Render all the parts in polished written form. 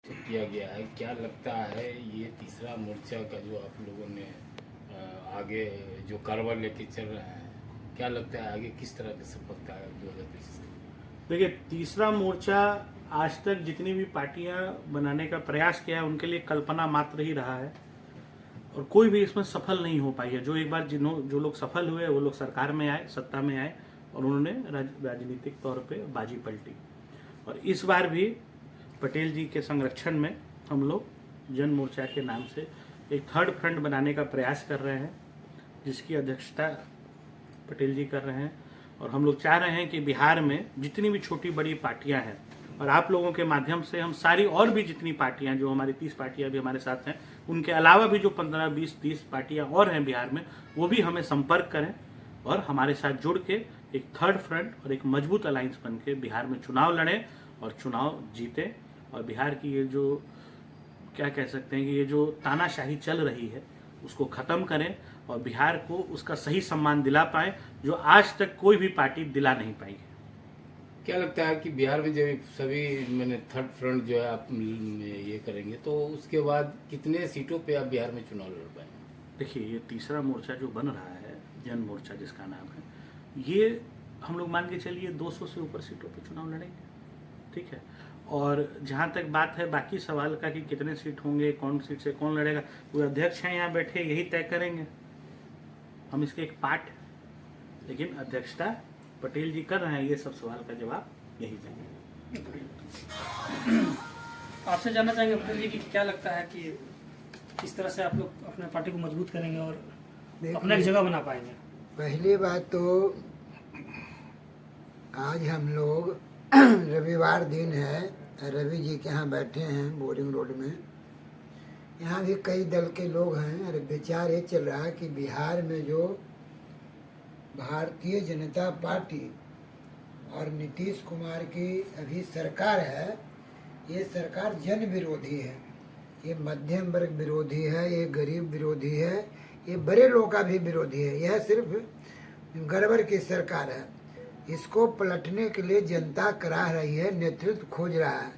किया गया है। क्या लगता है ये तीसरा मोर्चा का जो आप लोगों ने आगे जो कारवां लेके चल रहे हैं, क्या लगता है आगे किस तरह की सफलता है 2025? देखिए, तीसरा मोर्चा आज तक जितनी भी पार्टियां बनाने का प्रयास किया है उनके लिए कल्पना मात्र ही रहा है और कोई भी इसमें सफल नहीं हो पाई है। जो एक बार जो लोग सफल हुए वो लोग सरकार में आए, सत्ता में आए और उन्होंने राजनीतिक तौर पे बाजी पलटी। और इस बार भी पटेल जी के संरक्षण में हम लोग जन मोर्चा के नाम से एक थर्ड फ्रंट बनाने का प्रयास कर रहे हैं, जिसकी अध्यक्षता पटेल जी कर रहे हैं। और हम लोग चाह रहे हैं कि बिहार में जितनी भी छोटी बड़ी पार्टियां हैं और आप लोगों के माध्यम से हम सारी और भी जितनी पार्टियां, जो हमारी 30 पार्टियां भी हमारे साथ हैं, उनके अलावा भी जो 15, 20, 30 पार्टियां और हैं बिहार में, वो भी हमें संपर्क करें और हमारे साथ जुड़ के एक थर्ड फ्रंट और एक मजबूत अलायंस बन के बिहार में चुनाव लड़ें और चुनाव जीतें। और बिहार की ये जो क्या कह सकते हैं कि ये जो तानाशाही चल रही है उसको ख़त्म करें और बिहार को उसका सही सम्मान दिला पाएं जो आज तक कोई भी पार्टी दिला नहीं पाई है। क्या लगता है कि बिहार में जब सभी मैंने थर्ड फ्रंट जो है आप ये करेंगे तो उसके बाद कितने सीटों पे आप बिहार में चुनाव लड़ पाएंगे? देखिए, ये तीसरा मोर्चा जो बन रहा है, जन मोर्चा जिसका नाम है, ये हम लोग मान के चलिए 200 से ऊपर सीटों पे चुनाव लड़ेंगे, ठीक है। और जहाँ तक बात है बाकी सवाल का कि कितने सीट होंगे, कौन सीट से कौन लड़ेगा, वो अध्यक्ष हैं यहाँ बैठे, यही तय करेंगे। हम इसके एक पार्ट, लेकिन अध्यक्षता पटेल जी कर रहे हैं, ये सब सवाल का जवाब यही देंगे। आपसे जानना चाहेंगे पटेल जी कि क्या लगता है कि किस तरह से आप लोग अपने पार्टी को मजबूत करेंगे और अपना एक जगह बना पाएंगे? पहली बात तो आज हम लोग रविवार दिन है, रवि जी के यहाँ बैठे हैं बोरिंग रोड में। यहाँ भी कई दल के लोग हैं। अरे विचार ये चल रहा है कि बिहार में जो भारतीय जनता पार्टी और नीतीश कुमार की अभी सरकार है, ये सरकार जन विरोधी है, ये मध्यम वर्ग विरोधी है, ये गरीब विरोधी है, ये बड़े लोगों का भी विरोधी है। यह सिर्फ गड़बड़ की सरकार है। इसको पलटने के लिए जनता करा रही है, नेतृत्व खोज रहा है।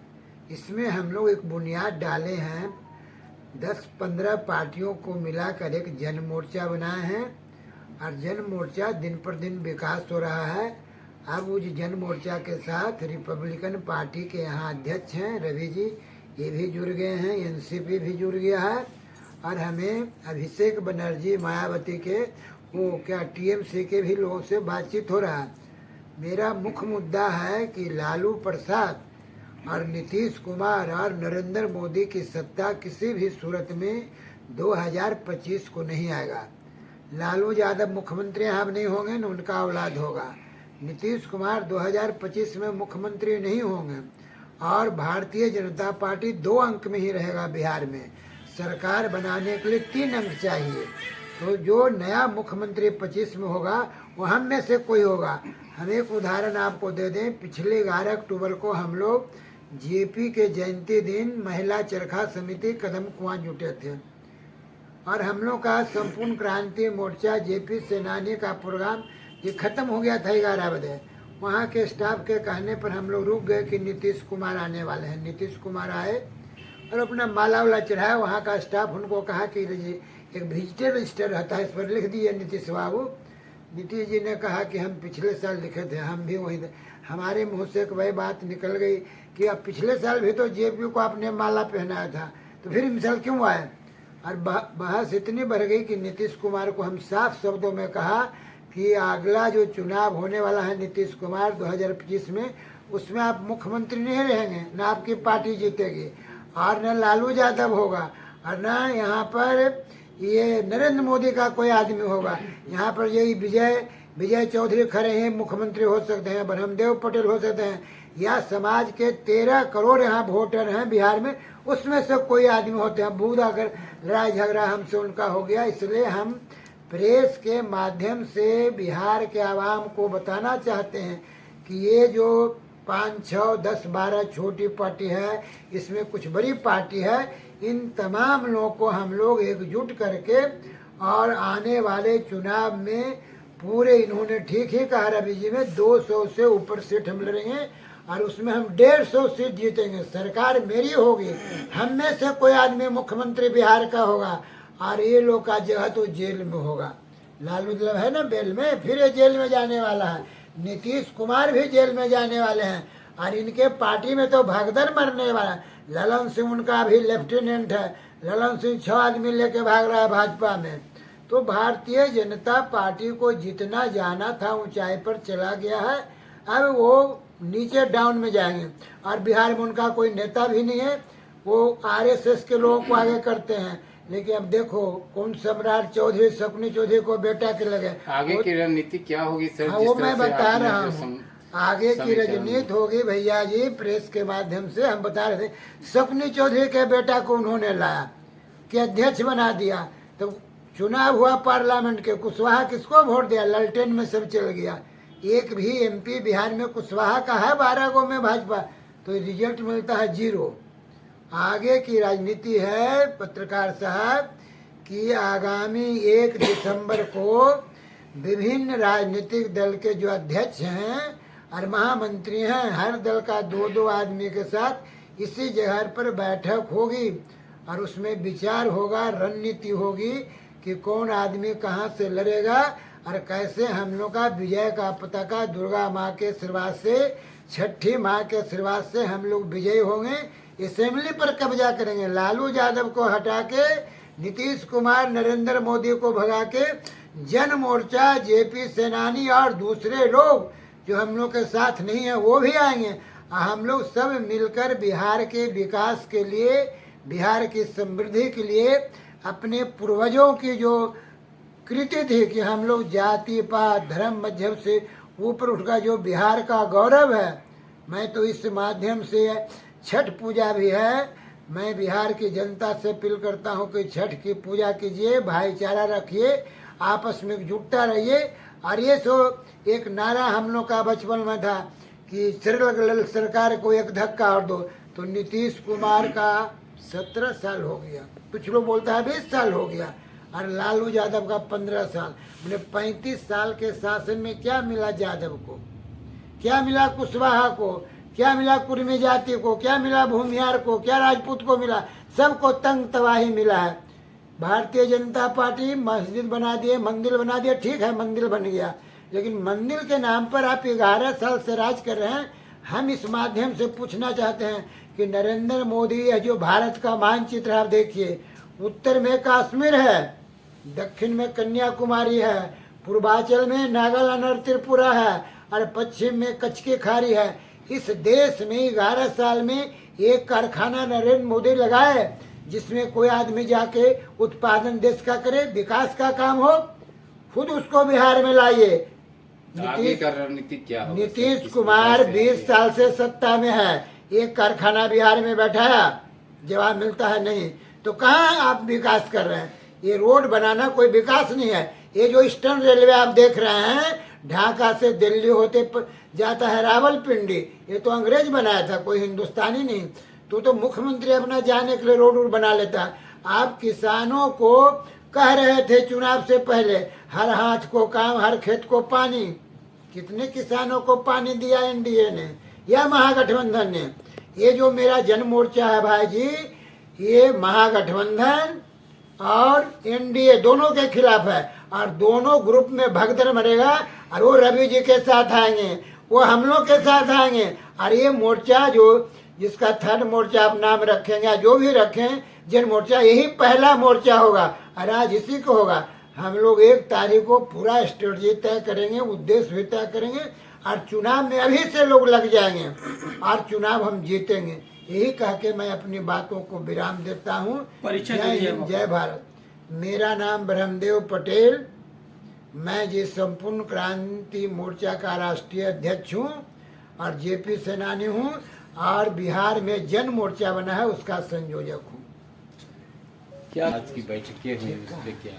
इसमें हम लोग एक बुनियाद डाले हैं, 10-15 पार्टियों को मिलाकर एक जन मोर्चा बनाए हैं और जन मोर्चा दिन पर दिन विकास हो रहा है। अब उस जन मोर्चा के साथ रिपब्लिकन पार्टी के यहाँ अध्यक्ष हैं रवि जी, ये भी जुड़ गए हैं, एनसीपी भी जुड़ गया है और हमें अभिषेक बनर्जी मायावती के वो क्या टीएमसी के भी लोगों से बातचीत हो रहा है। मेरा मुख्य मुद्दा है कि लालू प्रसाद और नीतीश कुमार और नरेंद्र मोदी की सत्ता किसी भी सूरत में 2025 को नहीं आएगा। लालू यादव मुख्यमंत्री अब नहीं होंगे न उनका औलाद होगा। नीतीश कुमार 2025 में मुख्यमंत्री नहीं होंगे और भारतीय जनता पार्टी 2 अंक में ही रहेगा। बिहार में सरकार बनाने के लिए 3 अंक चाहिए। तो जो नया मुख्यमंत्री 25 में होगा वो हम में से कोई होगा। हम एक उदाहरण आपको दे दें, पिछले 11 अक्टूबर को हम लोग जेपी के जयंती दिन महिला चरखा समिति कदम कुआं जुटे थे और हम लोग का संपूर्ण क्रांति मोर्चा जेपी सेनानी का प्रोग्राम ये खत्म हो गया था 11 बजे। वहाँ के स्टाफ के कहने पर हम लोग रुक गए कि नीतीश कुमार आने वाले हैं। नीतीश कुमार आए और अपना माला वाला चढ़ाया। वहाँ का स्टाफ उनको कहा कि एक विजिटर रजिस्टर रहता है, इस पर लिख दिए नीतीश बाबू। नीतीश जी ने कहा कि हम पिछले साल लिखे थे, हम भी वही थे। हमारे मुँह से एक वही बात निकल गई कि अब पिछले साल भी तो जेपी को आपने माला पहनाया था, तो फिर इस साल क्यों आए? और बहस इतनी बढ़ गई कि नीतीश कुमार को हम साफ शब्दों में कहा कि अगला जो चुनाव होने वाला है नीतीश कुमार 2025 में, उसमें आप मुख्यमंत्री नहीं रहेंगे, न आपकी पार्टी जीतेगी और न लालू यादव होगा और न यहाँ पर ये नरेंद्र मोदी का कोई आदमी होगा। यहाँ पर यही विजय चौधरी खड़े हैं, मुख्यमंत्री हो सकते हैं, ब्रह्मदेव पटेल हो सकते हैं, या समाज के 13 करोड़ यहाँ वोटर हैं बिहार में, उसमें से कोई आदमी होते हैं। बूढ़ अगर लड़ाई झगड़ा हमसे उनका हो गया, इसलिए हम प्रेस के माध्यम से बिहार के आवाम को बताना चाहते हैं कि ये जो 5, 6, 10, 12 छोटी पार्टी है, इसमें कुछ बड़ी पार्टी है। इन तमाम लोगों को हम लोग एकजुट करके और आने वाले चुनाव में पूरे, इन्होंने ठीक ही कहा रवि जी में, 200 से ऊपर सीट हम लड़ेंगे और उसमें हम 150 सीट जीतेंगे, सरकार मेरी होगी, हम में से कोई आदमी मुख्यमंत्री बिहार का होगा और ये लोग का जगह तो जेल में होगा। लालू मतलब है ना बेल में, फिर ये जेल में जाने वाला है, नीतीश कुमार भी जेल में जाने वाले हैं और इनके पार्टी में तो भगदड़ मरने वाला है। ललन सिंह उनका अभी लेफ्टिनेंट है, ललन सिंह 6 आदमी लेके भाग रहा है भाजपा में। तो भारतीय जनता पार्टी को जितना जाना था ऊंचाई पर चला गया है, अब वो नीचे डाउन में जाएंगे। और बिहार में उनका कोई नेता भी नहीं है, वो आरएसएस के लोगों को आगे करते हैं। लेकिन अब देखो कौन सम्राट चौधरी, शकुनी चौधरी को बेटा के लगे, आगे की रणनीति क्या होगी सर? हाँ, जिस वो तरह मैं से बता आपने रहा जो हूँ। आगे की समीकरण- राजनीति होगी भैया जी, प्रेस के माध्यम से हम बता रहे थे। शकुनी चौधरी के बेटा को उन्होंने लाया कि अध्यक्ष बना दिया, तो चुनाव हुआ पार्लियामेंट के, कुशवाहा किसको वोट दिया? ललटेन में सब चल गया। एक भी एमपी बिहार में कुशवाहा का है, 12 गो में भाजपा, तो रिजल्ट मिलता है 0। आगे की राजनीति है पत्रकार साहब कि आगामी 1 दिसंबर को विभिन्न राजनीतिक दल के जो अध्यक्ष हैं और महामंत्री हैं, हर दल का 2-2 आदमी के साथ इसी जगह पर बैठक होगी और उसमें विचार होगा, रणनीति होगी कि कौन आदमी कहां से लड़ेगा और कैसे हम लोग का विजय का पताका दुर्गा माँ के आशीर्वाद से, छठी माँ के आशीर्वाद से हम लोग विजयी होंगे, असेंबली पर कब्जा करेंगे। लालू यादव को हटा के नीतीश कुमार, नरेंद्र मोदी को भगा के जन मोर्चा, जेपी सेनानी और दूसरे लोग जो हम लोग के साथ नहीं है वो भी आएंगे। हम लोग सब मिलकर बिहार के विकास के लिए, बिहार की समृद्धि के लिए, अपने पूर्वजों की जो कृति थी कि हम लोग जाति पात धर्म मजहब से ऊपर उठकर जो बिहार का गौरव है, मैं तो इस माध्यम से, छठ पूजा भी है, मैं बिहार की जनता से अपील करता हूं कि छठ की पूजा कीजिए, भाईचारा रखिए, आपस में एकजुटता रहिए। और ये सो एक नारा हम लोग का बचपन में था कि सरकार को एक धक्का और दो, तो नीतीश कुमार का 17 साल हो गया, कुछ लोग बोलता है 20 साल हो गया, और लालू यादव का 15 साल, मैंने 35 साल के शासन में क्या मिला यादव को, क्या मिला कुशवाहा को, क्या मिला कुर्मी जाति को, क्या मिला भूमिहार को, क्या राजपूत को मिला? सबको तंग तबाही मिला है। भारतीय जनता पार्टी मस्जिद बना दिए, मंदिर बना दिए, ठीक है मंदिर बन गया, लेकिन मंदिर के नाम पर आप 11 साल से राज कर रहे हैं। हम इस माध्यम से पूछना चाहते हैं कि नरेंद्र मोदी है जो भारत का मानचित्र आप देखिए, उत्तर में कश्मीर है, दक्षिण में कन्याकुमारी है, पूर्वांचल में नागालैंड और त्रिपुरा है और पश्चिम में कच्छ की खाड़ी है। इस देश में 11 साल में एक कारखाना नरेंद्र मोदी लगाए जिसमें कोई आदमी जाके उत्पादन देश का करे, विकास का काम हो, खुद उसको बिहार में लाइए। आगे का रणनीति क्या होगा? नीतीश कुमार 20 साल से सत्ता में है, एक कारखाना बिहार में बैठाया, जवाब मिलता है नहीं, तो कहाँ आप विकास कर रहे हैं? ये रोड बनाना कोई विकास नहीं है। ये जो ईस्टर्न रेलवे आप देख रहे हैं, ढाका से दिल्ली होते जाता है रावलपिंडी, ये तो अंग्रेज बनाया था, कोई हिंदुस्तानी नहीं। तो मुख्यमंत्री अपना जाने के लिए रोड बना लेता। आप किसानों को कह रहे थे चुनाव से पहले, हर हाथ को काम, हर खेत को पानी। कितने किसानों को पानी दिया एनडीए ने या महागठबंधन ने? ये जो मेरा जन मोर्चा है भाई जी, ये महागठबंधन और एनडीए दोनों के खिलाफ है और दोनों ग्रुप में भगदड़ मरेगा। और वो रवि जी के साथ आएंगे, वो हम लोग के साथ आएंगे। और ये मोर्चा जो जिसका थर्ड मोर्चा आप नाम रखेंगे, जो भी रखें, जन मोर्चा यही पहला मोर्चा होगा और आज इसी को होगा। हम लोग 1 तारीख को पूरा स्ट्रेटजी तय करेंगे, उद्देश्य भी तय करेंगे और चुनाव में अभी से लोग लग जाएंगे और चुनाव हम जीतेंगे। यही कह के मैं अपनी बातों को विराम देता हूँ। जय हिंद, जय भारत। मेरा नाम ब्रह्मदेव पटेल, मैं जी संपूर्ण क्रांति मोर्चा का राष्ट्रीय अध्यक्ष हूँ और जेपी सेनानी हूँ और बिहार में जन मोर्चा बना है उसका संयोजक हूँ। क्या आज की बैठकें हुई उस पे क्या?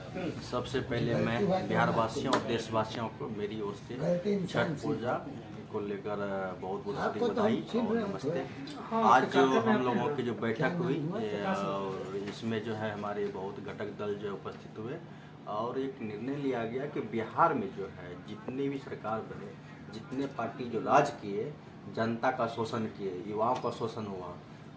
सबसे पहले मैं बिहार वासियों और देशवासियों को मेरी ओर से छठ पूजा को लेकर बहुत बहुत बधाई और नमस्ते। आज जो हम लोगों की जो बैठक हुई और इसमें जो है हमारे बहुत घटक दल जो उपस्थित हुए और एक निर्णय लिया गया कि बिहार में जो है जितने भी सरकार बने, जितने पार्टी जो राज किए, जनता का शोषण किए, युवाओं का शोषण हुआ,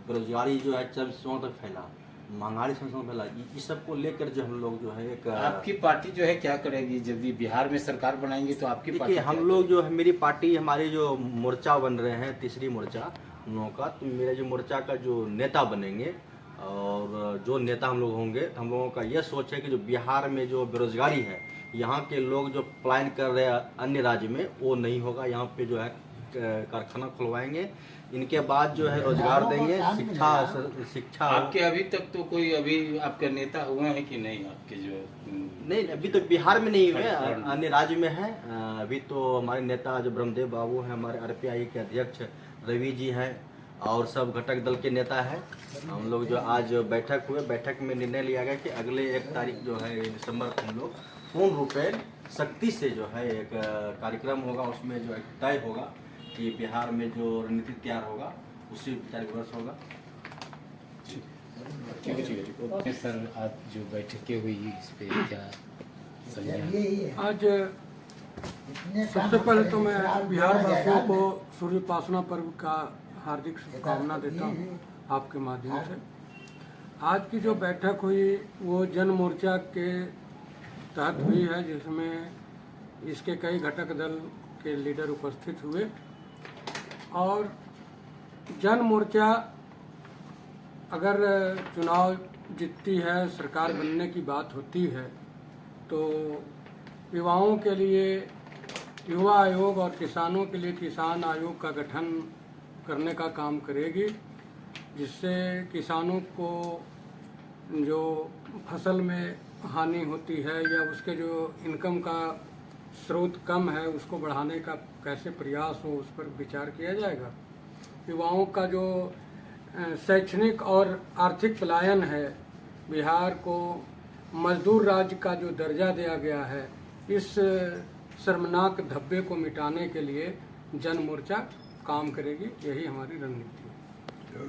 बेरोजगारी जो है चरम सीमा तक फैला, महंगाई से फैला, इस सब को लेकर जो हम लोग जो है एक आपकी पार्टी जो है क्या करेगी जब ये बिहार में सरकार बनाएंगे तो आपकी पार्टी देखिए, हम लोग जो है मेरी पार्टी, हमारे जो मोर्चा बन रहे हैं, तीसरी मोर्चा हम लोगों का, तो मेरे जो मोर्चा का जो नेता बनेंगे और जो नेता हम लोग होंगे, हम लोगों का यह सोच है कि जो बिहार में जो बेरोजगारी है, यहाँ के लोग जो पलायन कर रहे हैं अन्य राज्य में, वो नहीं होगा। यहाँ पे जो है कारखाना खुलवाएंगे, इनके बाद जो है रोजगार देंगे, शिक्षा आपके अभी तक तो कोई अभी आपका नेता हुए हैं कि नहीं आपके जो नहीं, अभी तो बिहार में नहीं हुए, अन्य राज्य में है। अभी तो हमारे नेता जो ब्रह्मदेव बाबू हैं, हमारे RPI के अध्यक्ष रवि जी हैं और सब घटक दल के नेता हैं। हम लोग जो आज बैठक हुए, बैठक में निर्णय लिया गया कि अगले 1 तारीख जो है दिसंबर को हम लोग पूर्ण रूपेण सख्ती से जो है एक कार्यक्रम होगा, उसमें जो है तय होगा कि बिहार में जो रणनीति तैयार होगा उसी विचार विमर्श होगा। ठीक है सर, आज जो बैठकें हुई इस पे क्या संज्ञान? यही है। आज इतने सबसे काम पहले तो करें, मैं साल बिहार में वासियों आजाद को सूर्योपासना पर्व का हार्दिक शुभकामना देता हूँ आपके माध्यम से। आज की जो बैठक हुई वो जन मोर्चा के तहत हुई है, जिसमें इसके कई घटक दल के लीडर उपस्थित हुए और जन मोर्चा अगर चुनाव जीतती है, सरकार बनने की बात होती है, तो युवाओं के लिए युवा आयोग और किसानों के लिए किसान आयोग का गठन करने का काम करेगी, जिससे किसानों को जो फसल में हानि होती है या उसके जो इनकम का स्रोत कम है उसको बढ़ाने का कैसे प्रयास हो, उस पर विचार किया जाएगा। युवाओं का जो शैक्षणिक और आर्थिक पलायन है, बिहार को मजदूर राज्य का जो दर्जा दिया गया है, इस शर्मनाक धब्बे को मिटाने के लिए जन मोर्चा काम करेगी। यही हमारी रणनीति है।